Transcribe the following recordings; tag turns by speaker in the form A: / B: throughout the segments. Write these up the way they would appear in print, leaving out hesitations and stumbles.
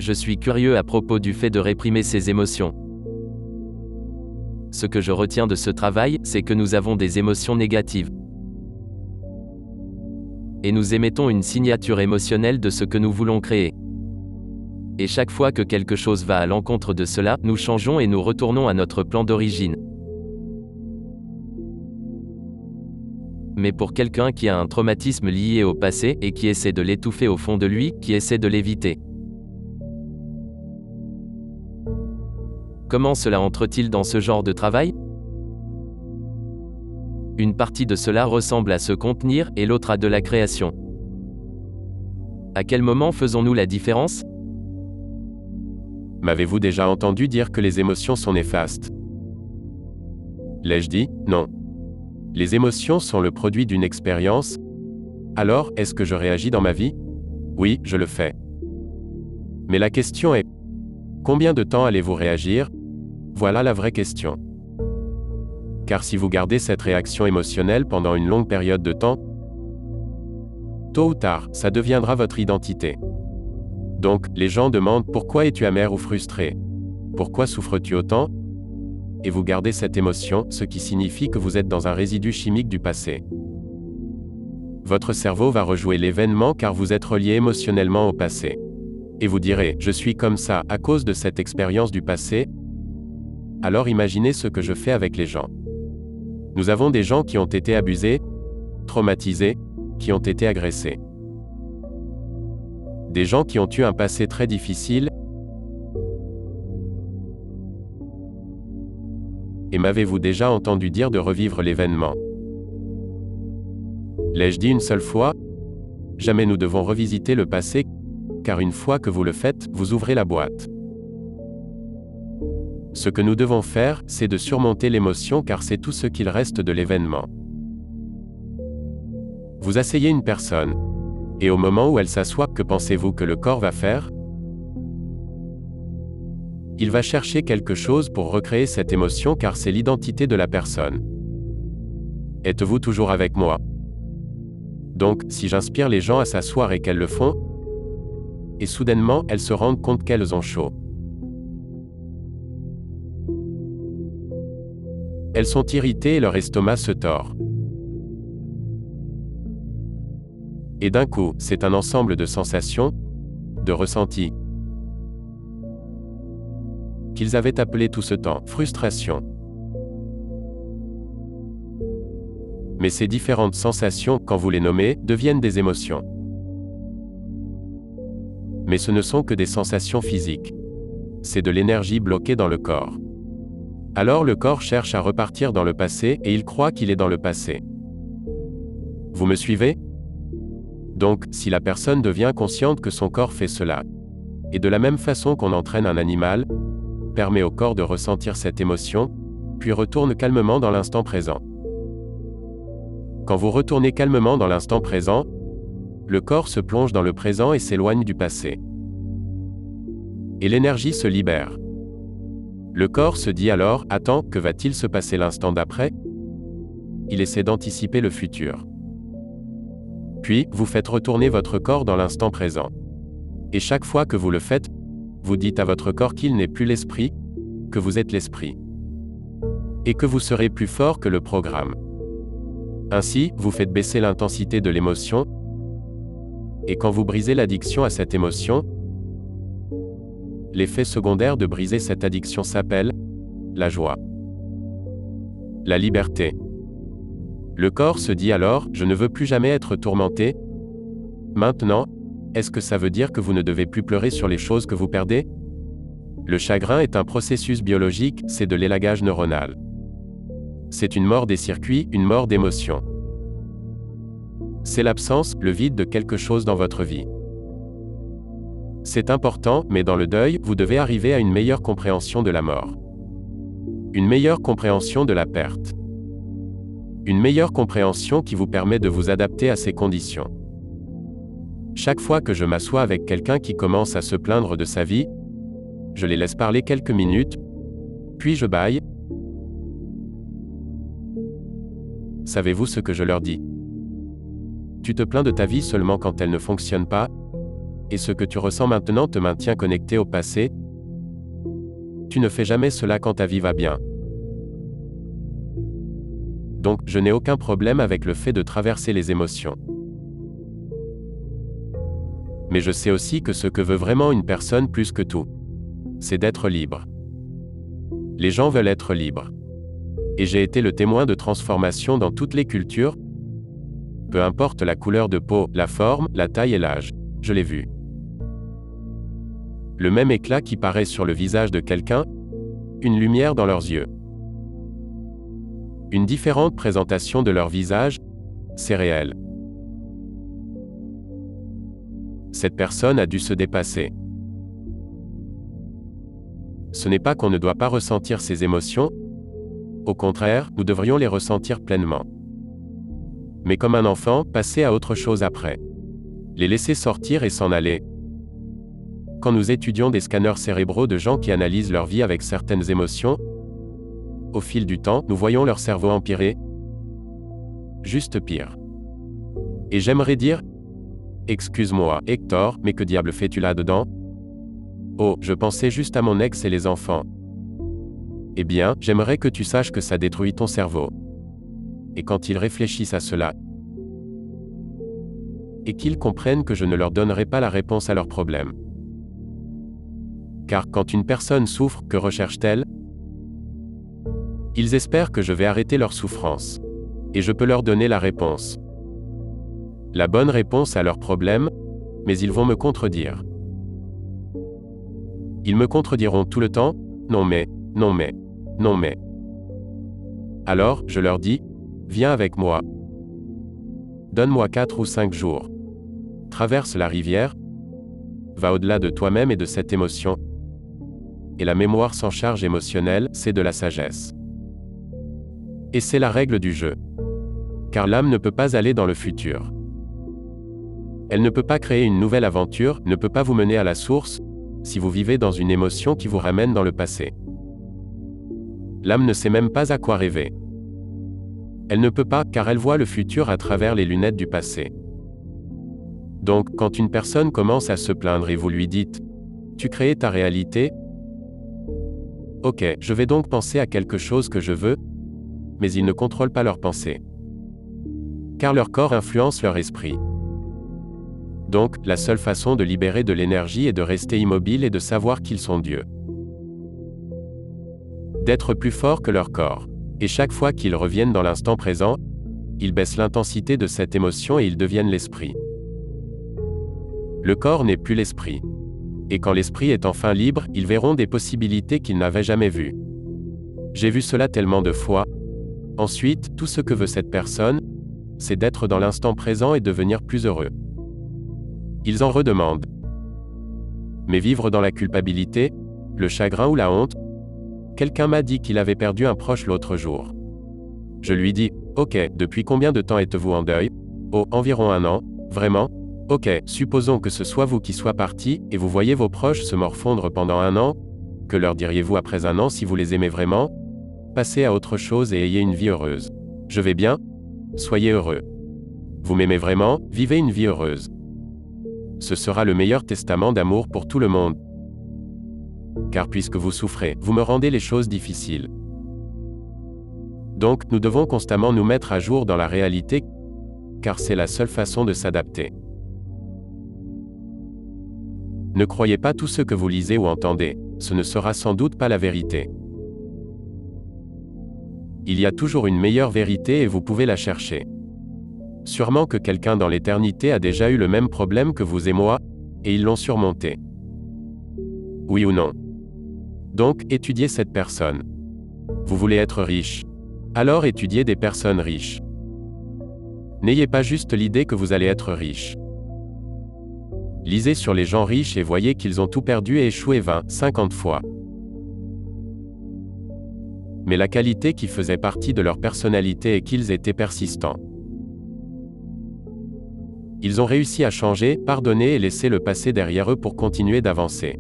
A: Je suis curieux à propos du fait de réprimer ses émotions. Ce que je retiens de ce travail, c'est que nous avons des émotions négatives. Et nous émettons une signature émotionnelle de ce que nous voulons créer. Et chaque fois que quelque chose va à l'encontre de cela, nous changeons et nous retournons à notre plan d'origine. Mais pour quelqu'un qui a un traumatisme lié au passé et qui essaie de l'étouffer au fond de lui, qui essaie de l'éviter. Comment cela entre-t-il dans ce genre de travail? Une partie de cela ressemble à se contenir et l'autre à de la création. À quel moment faisons-nous la différence?
B: M'avez-vous déjà entendu dire que les émotions sont néfastes? L'ai-je dit? Non. Les émotions sont le produit d'une expérience. Alors, est-ce que je réagis dans ma vie? Oui, je le fais. Mais la question est, combien de temps allez-vous réagir? Voilà la vraie question. Car si vous gardez cette réaction émotionnelle pendant une longue période de temps, tôt ou tard, ça deviendra votre identité. Donc, les gens demandent pourquoi es-tu amer ou frustré? Pourquoi souffres-tu autant? Et vous gardez cette émotion, ce qui signifie que vous êtes dans un résidu chimique du passé. Votre cerveau va rejouer l'événement car vous êtes relié émotionnellement au passé. Et vous direz, je suis comme ça, à cause de cette expérience du passé. Alors imaginez ce que je fais avec les gens. Nous avons des gens qui ont été abusés, traumatisés, qui ont été agressés. Des gens qui ont eu un passé très difficile. Et m'avez-vous déjà entendu dire de revivre l'événement? L'ai-je dit une seule fois? Jamais nous devons revisiter le passé, car une fois que vous le faites, vous ouvrez la boîte. Ce que nous devons faire, c'est de surmonter l'émotion car c'est tout ce qu'il reste de l'événement. Vous asseyez une personne. Et au moment où elle s'assoit, que pensez-vous que le corps va faire? Il va chercher quelque chose pour recréer cette émotion car c'est l'identité de la personne. Êtes-vous toujours avec moi? Donc, si j'inspire les gens à s'asseoir et qu'elles le font, et soudainement, elles se rendent compte qu'elles ont chaud. Elles sont irritées et leur estomac se tord. Et d'un coup, c'est un ensemble de sensations, de ressentis, qu'ils avaient appelé tout ce temps frustration. Mais ces différentes sensations, quand vous les nommez, deviennent des émotions. Mais ce ne sont que des sensations physiques. C'est de l'énergie bloquée dans le corps. Alors le corps cherche à repartir dans le passé et il croit qu'il est dans le passé. Vous me suivez? Donc, si la personne devient consciente que son corps fait cela, et de la même façon qu'on entraîne un animal, permet au corps de ressentir cette émotion, puis retourne calmement dans l'instant présent. Quand vous retournez calmement dans l'instant présent, le corps se plonge dans le présent et s'éloigne du passé. Et l'énergie se libère. Le corps se dit alors, attends, que va-t-il se passer l'instant d'après? Il essaie d'anticiper le futur. Puis, vous faites retourner votre corps dans l'instant présent. Et chaque fois que vous le faites, vous dites à votre corps qu'il n'est plus l'esprit, que vous êtes l'esprit. Et que vous serez plus fort que le programme. Ainsi, vous faites baisser l'intensité de l'émotion, et quand vous brisez l'addiction à cette émotion, l'effet secondaire de briser cette addiction s'appelle la joie, la liberté. Le corps se dit alors, je ne veux plus jamais être tourmenté. Maintenant, est-ce que ça veut dire que vous ne devez plus pleurer sur les choses que vous perdez? Le chagrin est un processus biologique, c'est de l'élagage neuronal. C'est une mort des circuits, une mort d'émotions. C'est l'absence, le vide de quelque chose dans votre vie. C'est important, mais dans le deuil, vous devez arriver à une meilleure compréhension de la mort. Une meilleure compréhension de la perte. Une meilleure compréhension qui vous permet de vous adapter à ces conditions. Chaque fois que je m'assois avec quelqu'un qui commence à se plaindre de sa vie, je les laisse parler quelques minutes, puis je bâille. Savez-vous ce que je leur dis? Tu te plains de ta vie seulement quand elle ne fonctionne pas, et ce que tu ressens maintenant te maintient connecté au passé, tu ne fais jamais cela quand ta vie va bien. Donc, je n'ai aucun problème avec le fait de traverser les émotions. Mais je sais aussi que ce que veut vraiment une personne plus que tout, c'est d'être libre. Les gens veulent être libres. Et j'ai été le témoin de transformations dans toutes les cultures, peu importe la couleur de peau, la forme, la taille et l'âge. Je l'ai vu. Le même éclat qui paraît sur le visage de quelqu'un, une lumière dans leurs yeux. Une différente présentation de leur visage, c'est réel. Cette personne a dû se dépasser. Ce n'est pas qu'on ne doit pas ressentir ces émotions, au contraire, nous devrions les ressentir pleinement. Mais comme un enfant, passer à autre chose après. Les laisser sortir et s'en aller. Quand nous étudions des scanners cérébraux de gens qui analysent leur vie avec certaines émotions, au fil du temps, nous voyons leur cerveau empirer. Juste pire. Et j'aimerais dire, excuse-moi, Hector, mais que diable fais-tu là-dedans? Oh, je pensais juste à mon ex et les enfants. Eh bien, j'aimerais que tu saches que ça détruit ton cerveau. Et quand ils réfléchissent à cela, et qu'ils comprennent que je ne leur donnerai pas la réponse à leurs problèmes. Car quand une personne souffre, que recherche-t-elle? Ils espèrent que je vais arrêter leur souffrance. Et je peux leur donner la réponse. La bonne réponse à leurs problèmes, mais ils vont me contredire. Ils me contrediront tout le temps, non mais, non mais, non mais. Alors, je leur dis, viens avec moi. Donne-moi 4 ou 5 jours. Traverse la rivière. Va au-delà de toi-même et de cette émotion. Et la mémoire sans charge émotionnelle, c'est de la sagesse. Et c'est la règle du jeu. Car l'âme ne peut pas aller dans le futur. Elle ne peut pas créer une nouvelle aventure, ne peut pas vous mener à la source, si vous vivez dans une émotion qui vous ramène dans le passé. L'âme ne sait même pas à quoi rêver. Elle ne peut pas, car elle voit le futur à travers les lunettes du passé. Donc, quand une personne commence à se plaindre et vous lui dites « Tu crées ta réalité ?» Ok, je vais donc penser à quelque chose que je veux, mais ils ne contrôlent pas leurs pensées. Car leur corps influence leur esprit. Donc, la seule façon de libérer de l'énergie est de rester immobile et de savoir qu'ils sont Dieu. D'être plus fort que leur corps. Et chaque fois qu'ils reviennent dans l'instant présent, ils baissent l'intensité de cette émotion et ils deviennent l'esprit. Le corps n'est plus l'esprit. Et quand l'esprit est enfin libre, ils verront des possibilités qu'ils n'avaient jamais vues. J'ai vu cela tellement de fois. Ensuite, tout ce que veut cette personne, c'est d'être dans l'instant présent et devenir plus heureux. Ils en redemandent. Mais vivre dans la culpabilité, le chagrin ou la honte? Quelqu'un m'a dit qu'il avait perdu un proche l'autre jour. Je lui dis, ok, depuis combien de temps êtes-vous en deuil? Oh, environ 1 an. Vraiment? Ok, supposons que ce soit vous qui soit parti, et vous voyez vos proches se morfondre pendant 1 an. Que leur diriez-vous après 1 an si vous les aimez vraiment? Passez à autre chose et ayez une vie heureuse. Je vais bien? Soyez heureux. Vous m'aimez vraiment? Vivez une vie heureuse. Ce sera le meilleur testament d'amour pour tout le monde. Car puisque vous souffrez, vous me rendez les choses difficiles. Donc, nous devons constamment nous mettre à jour dans la réalité, car c'est la seule façon de s'adapter. Ne croyez pas tout ce que vous lisez ou entendez, ce ne sera sans doute pas la vérité. Il y a toujours une meilleure vérité et vous pouvez la chercher. Sûrement que quelqu'un dans l'éternité a déjà eu le même problème que vous et moi, et ils l'ont surmonté. Oui ou non? Donc, étudiez cette personne. Vous voulez être riche? Alors étudiez des personnes riches. N'ayez pas juste l'idée que vous allez être riche. Lisez sur les gens riches et voyez qu'ils ont tout perdu et échoué 20, 50 fois. Mais la qualité qui faisait partie de leur personnalité est qu'ils étaient persistants. Ils ont réussi à changer, pardonner et laisser le passé derrière eux pour continuer d'avancer.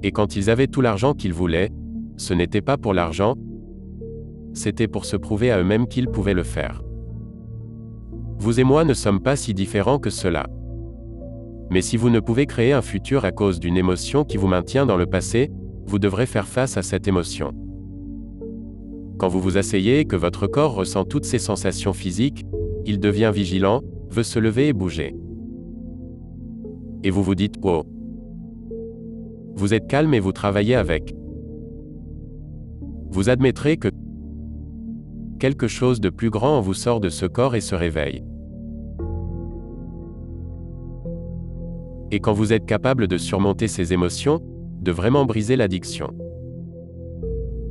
B: Et quand ils avaient tout l'argent qu'ils voulaient, ce n'était pas pour l'argent, c'était pour se prouver à eux-mêmes qu'ils pouvaient le faire. Vous et moi ne sommes pas si différents que cela. Mais si vous ne pouvez créer un futur à cause d'une émotion qui vous maintient dans le passé, vous devrez faire face à cette émotion. Quand vous vous asseyez et que votre corps ressent toutes ces sensations physiques, il devient vigilant, veut se lever et bouger. Et vous vous dites « Oh ». Vous êtes calme et vous travaillez avec. Vous admettrez que quelque chose de plus grand en vous sort de ce corps et se réveille. Et quand vous êtes capable de surmonter ces émotions, de vraiment briser l'addiction.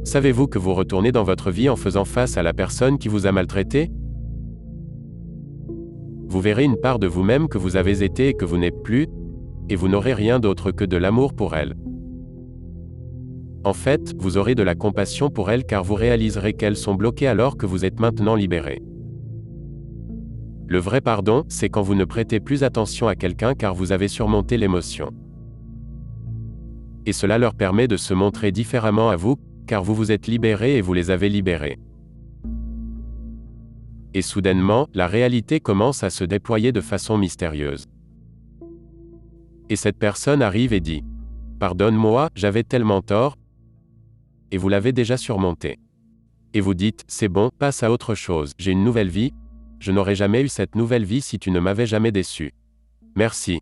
B: Savez-vous que vous retournez dans votre vie en faisant face à la personne qui vous a maltraité? Vous verrez une part de vous-même que vous avez été et que vous n'êtes plus, et vous n'aurez rien d'autre que de l'amour pour elle. En fait, vous aurez de la compassion pour elle car vous réaliserez qu'elles sont bloquées alors que vous êtes maintenant libéré. Le vrai pardon, c'est quand vous ne prêtez plus attention à quelqu'un car vous avez surmonté l'émotion. Et cela leur permet de se montrer différemment à vous, car vous vous êtes libéré et vous les avez libérés. Et soudainement, la réalité commence à se déployer de façon mystérieuse. Et cette personne arrive et dit « Pardonne-moi, j'avais tellement tort », et vous l'avez déjà surmonté. Et vous dites « C'est bon, passe à autre chose, j'ai une nouvelle vie, je n'aurais jamais eu cette nouvelle vie si tu ne m'avais jamais déçu. Merci. »